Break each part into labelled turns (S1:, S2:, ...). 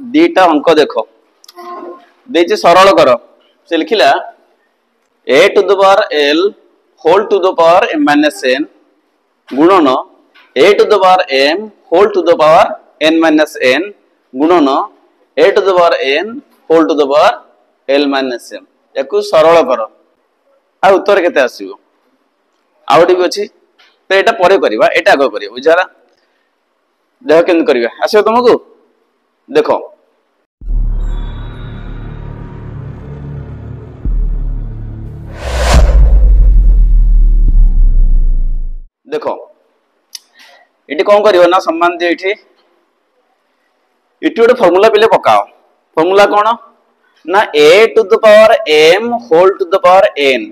S1: दीटा अंक देख दे सरल कर से लिखला a to the power l whole to the power m minus n गुणन a to the power m whole to the power n minus n गुणन a to the power n whole to the power l minus m याकू सरल कर आ उत्तर केते आसीबो outie भी अछि तो एटा परे करबा एटा आगो करियो बुझाला देख केन करबा आसीबो तुमको देखो देखो इटी कौन करियो ना संबंध इटी गोटे फॉर्मूला पिले पकाओ फॉर्मूला कौन ना a to the power m whole to the power n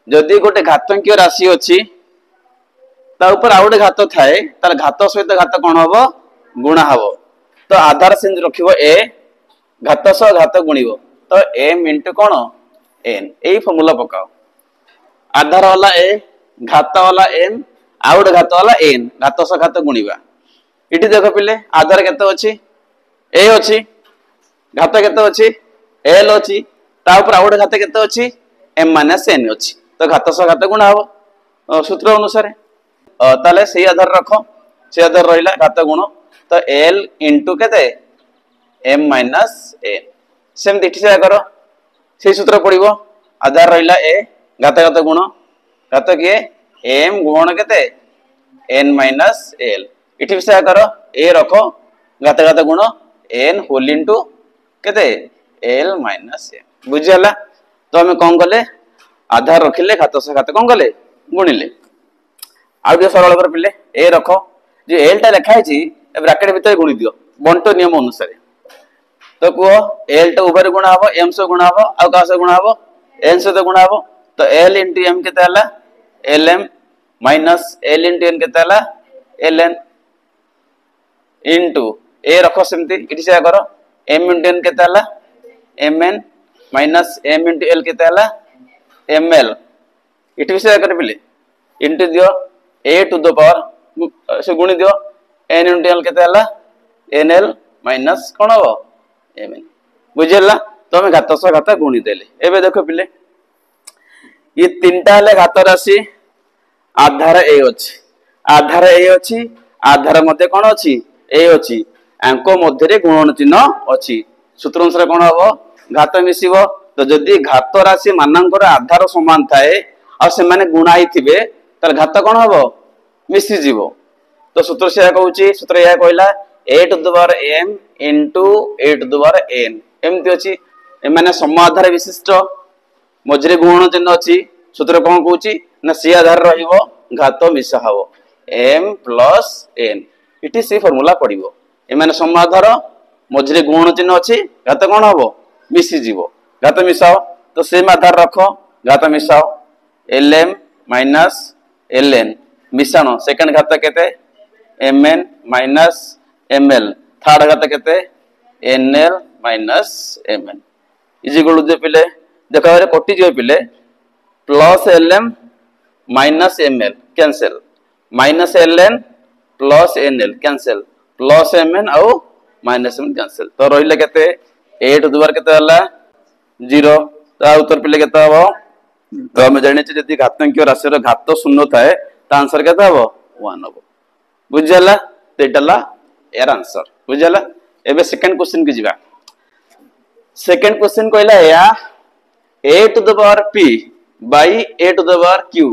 S1: जदि गोटे घातांकीय राशि अछि ता ऊपर आ गोटे घात थाए तार घात सहित घात कौन हबो गुणा हबो तो आधार से रखिबो a घात सह घात गुणिबो तो m into कौन n एई फॉर्मूला पकाओ आधार वाला a घात वाला m आ गोटे घात वाला n घात सह घात गुणिबा इटी देखो पिले आधार केते अछि a अछि घात केते अछि l अछि ता ऊपर आ गोटे घात केते अछि m minus n अछि तो घात सह घात गुणा हबो सूत्र अनुसार ताले सही आधार रखो से आधार रहिला घात गुण तो l into केते m minus n सेम दिठी से करो से सूत्र पड़िबो आधार रहिला a घात घात गुण घात किए m गुण केते n minus l इठी से करो a रखो घात घात गुण n होल इनटू केते l minus n बुझियाला तो हमें कौन गले आधार रखिले घात से घात कौन गले गुणिले आ जे सरल कर पिले a रखो जे l टा लिखा है ब्रैकेट भीतर गुणी दियो बंटो नियम अनुसार तो को l टा उभर गुणा हबो m से गुणा हबो आ का से गुणा हबो n से तो गुणा हबो तो l into m केते हला lm minus l into n केते हला ln into a रखो सेमती इठी से करो m into n केते हला mn minus m into l केते हला ml इठी से कर पिले into दियो a to the power से गुणी दियो n into l केते हला nl minus कोन हो mn बुझियला तो हम घात सह घात गुणी देले एबे देखो पिले ये तीनटा हले घात राशि आधार a अछि आधार a अछि आधार मध्य कोन अछि a अछि अंक मध्य रे गुणन चिन्ह अछि सूत्र अनुसार कोन हबो घात मिसिबो तो जदि घात राशि मानकर आधार समान थाए आ से माने गुणाई थिबे तर घात कोन हबो मिसि जीवो तो सूत्र से कहउची सूत्र या कहला a to the power m into a to the power n एमति अछि ए माने समाधार विशिष्ट मझरे गुण चिन्ह अछि सूत्र कोन कहउची ना सी आधार रहिबो घात मिसा हबो m plus n इटी से फार्मूला पडिबो ए माने समाधार मझरे गुण चिन्ह अछि घात कोन हबो मिसि जीवो घात मिसाओ तो सेम आधार रखो घात मिसाओ lm minus ln Misano second घात केते mn minus ml थर्ड घात केते nl minus mn is equal to पिले देखा रे कोटि जो पिले plus lm minus ml cancel minus ln plus nl cancel plus mn आउ minus mn कैंसिल तो रहिला केते 8 दुबार केते हला 0 ता उत्तर पिले केते हबो तो हम जानि छ जति घातांकीय राशि रो घात शून्य थाए ता आंसर केते हबो 1 हबो बुझला तो एटला एर आंसर बुझला एबे सेकंड क्वेश्चन के जिबा सेकंड क्वेश्चन कहला या a to the power p by a to the power q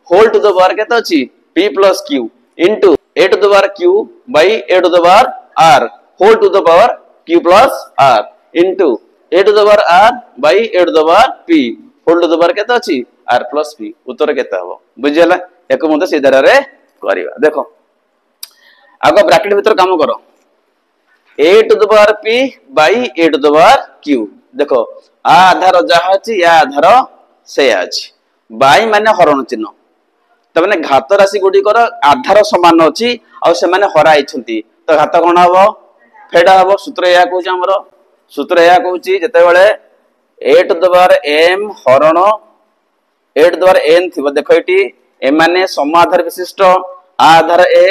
S1: whole to the power केते अछि p plus q into a to the power q by a to the power r whole to the power q plus r into a to the power r by a to the power p whole to the power केते अछि r plus p उत्तर केते हबो बुझियला एको मते सीधा रे करिवा देखो आगो bracket भीतर काम करो a to the power p by a to the power q देखो आ आधार जहा अछि या आधार से अछि बाई माने हरण चिन्ह त माने घात राशि गुडी कर आधार समान अछि आ से माने हराई छथि तो घात कोन हबो फेडा हबो सूत्र या कहू हमर सूत्र या कहूची जते बेले a to the power m हरण a to the power n थिबो देखो एटी ए माने समाधार विशिष्ट आधार a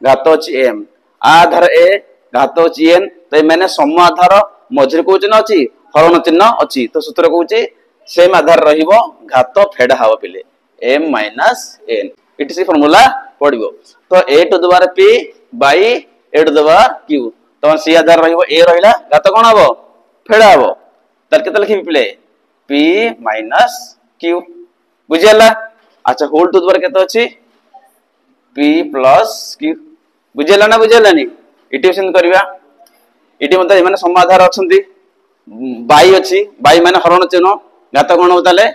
S1: घात अछि m आधार a घात अछि n तो ये मैंने सम आधार मझे कौन चिन्ह अच्छी हरण चिन्ह अच्छी तो सूत्र कौच सेम आधार रहिबो घात फेड हब पिले m माइनस n इट से फॉर्मूला पड़िबो तो a to the power p by a to the power q तो सी आधार रहिबो a रहिला घात कोन हबो फेड हबो तल केते लिखि पिले p माइनस q बुझियला अच्छा होल टू द पावर केते अछि p प्लस q बुझियला ना बुझियलानी इक्वेशन करबा इटी मतलब माने समाधार अछंती बाई अछि बाई माने हरण चिन्ह घात कोन हो ताले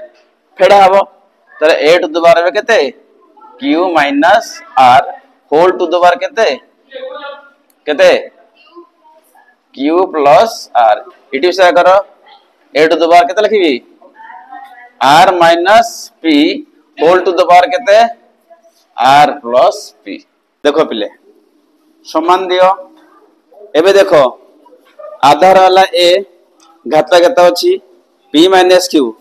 S1: फेडा हबो ताले a टू द पावर केते q minus r whole to the power केते केते q प्लस r इटी से करो a टू द पावर केते लिखिबी r minus p whole to the power केते r प्लस p देखो पिले समान दियो एबे देखो आधार वाला a घात केते अछि p माइनस q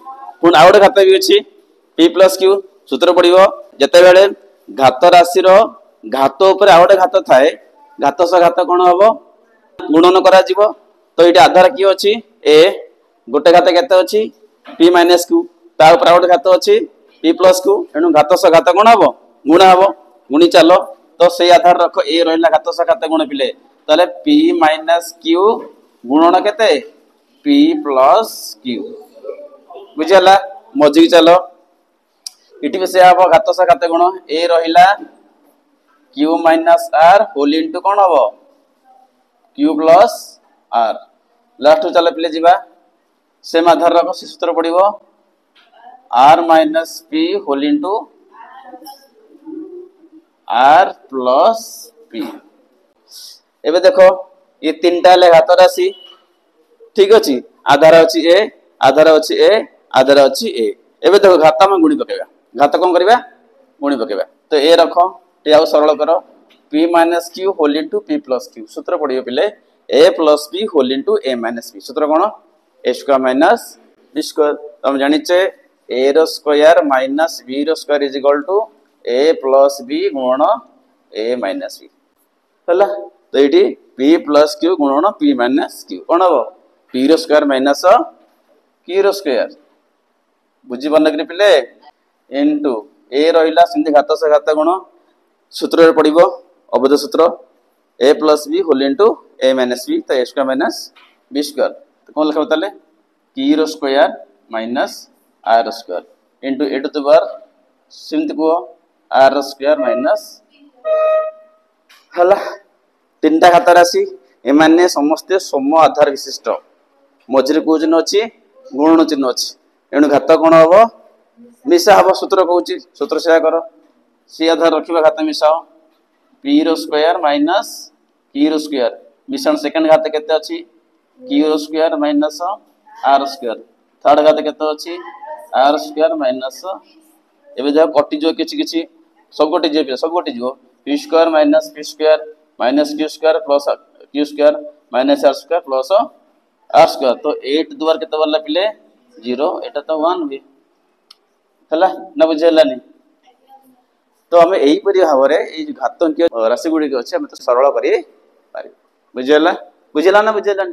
S1: पुन आउड घात भी अछि p प्लस q सूत्र पड़िबो जते बेले घात राशि रो घात ऊपर आउड घात थाए घात स घात कोन हबो गुणन करा जिवो तो इटा आधार की अछि a गोटे घात केते अछि p माइनस q ता ऊपर आउड घात अछि p प्लस q एनु घात स घात कोन हबो गुण हबो गुणी चलो तो से आधार रखो a रहला घात स घात गुण पिले ताले p माइनस q गुणन केते p प्लस q बुझला मजी चलो इटी पे से हबो घात स घात गुण a रहिला q minus r whole into कोन हबो q प्लस r लास्ट चलो पिले जिबा सेम आधार रखो से सूत्र पड़िबो r minus p whole into r plus p एबे देखो ये तीनटा ले घात राशि ठीक अछि आधार अछि a आधार अछि a आधार अछि a एबे देखो घात में गुणी पकेबा घात कोन करबा गुणी पकेबा तो a रखो टे आउ सरल करो p minus q whole into p plus q सूत्र पड़ियो पिले a plus b whole into a minus b सूत्र कोन a square minus b square हम जानि छे a रो स्क्वायर माइनस b रो square is equal to a plus b गुणन a माइनस b हला तो इटी p प्लस q गुणन p माइनस q कोन हबो p रो स्क्वायर माइनस q रो स्क्वायर बुझी बनकरी पिले इनटू a रहिला सिंधि घात से घात गुण सूत्र रे पड़िबो अवध सूत्र a plus b whole into a minus b तो a square minus b square तो कोन लिखबो ताले q रो square minus r square into a to the power सिंधि को r स्क्वायर माइनस हला तीनटा घात राशि ए माने समस्त सम आधार विशिष्ट मझरे को चिन्ह अछि गुणन चिन्ह अछि एनु घात कोन हबो मिसा हबो सूत्र कहूची सूत्र से करो सी आधार रखिबा घात मिसाओ p रो स्क्वायर माइनस q रो स्क्वायर मिश्रण सेकंड घात केते अछि q रो square minus r square third घात केते अछि r स्क्वायर माइनस एबे जा कटि जो किछि किछि सब गोटे जो p square minus p square minus q square plus q square minus r square plus r square तो 8 द्वार केते बल्ला पिले 0 एटा तो 1 भी हला ना बुझेलानी तो हमें एही परि भाबरे ए घातंकीय राशि गुडी के अछि हम तो सरल करी पारि बुझेला ना बुझेलानी